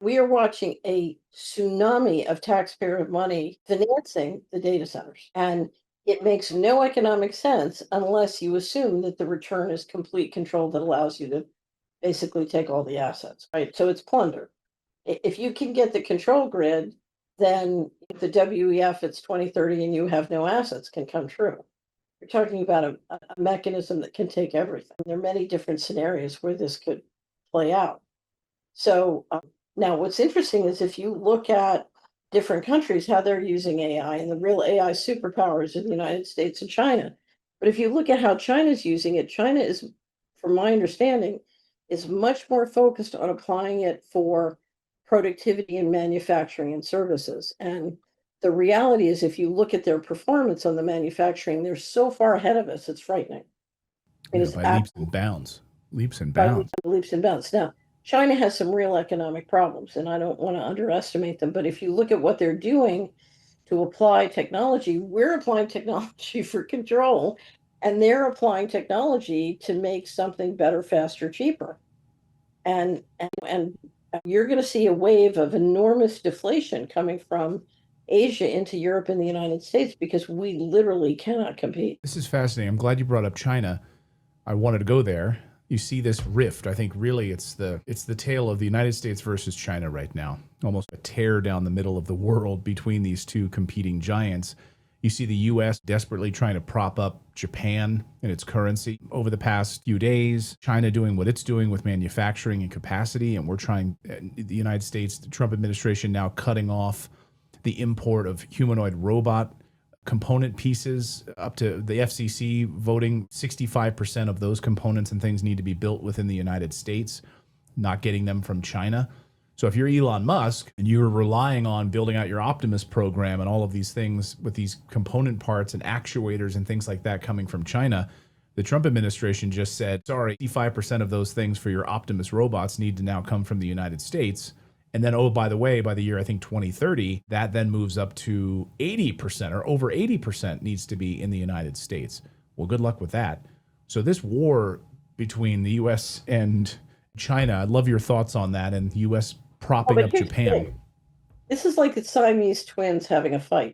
We are watching a tsunami of taxpayer money financing the data centers. And it makes no economic sense unless you assume that the return is complete control that allows you to basically take all the assets, right? So it's plunder. If you can get the control grid, then if the WEF it's 2030 and you have no assets can come true. You're talking about a mechanism that can take everything. There are many different scenarios where this could play out. So now what's interesting is if you look at different countries, how they're using AI, and the real AI superpowers in the United States and China. But if you look at how China's using it, China is, from my understanding, is much more focused on applying it for productivity in manufacturing and services. And the reality is, if you look at their performance on the manufacturing, they're so far ahead of us, it's frightening. It Yeah, is by leaps and absolutely bounds. Leaps and by bounds. leaps and bounds. Now, China has some real economic problems, and I don't want to underestimate them. But if you look at what they're doing to apply technology, we're applying technology for control, and they're applying technology to make something better, faster, cheaper. And you're going to see a wave of enormous deflation coming from Asia into Europe and the United States because we literally cannot compete. This is fascinating. I'm glad you brought up China. I wanted to go there. You see this rift. I think really it's the tale of the United States versus China right now. Almost a tear down the middle of the world between these two competing giants. You see the US desperately trying to prop up Japan and its currency over the past few days. China doing what it's doing with manufacturing and capacity, and we're trying the United States, the Trump administration now cutting off the import of humanoid robot component pieces up to the FCC voting 65% of those components and things need to be built within the United States, not getting them from China. So if you're Elon Musk and you're relying on building out your Optimus program and all of these things with these component parts and actuators and things like that coming from China, the Trump administration just said, sorry, 65% of those things for your Optimus robots need to now come from the United States. And then, oh, by the way, by the year, I think 2030, that then moves up to 80% or over 80% needs to be in the United States. Well, good luck with that. So this war between the U.S. and China, I'd love your thoughts on that, and the U.S. Well, propping but up here's the Japan. thing. This is like the Siamese twins having a fight.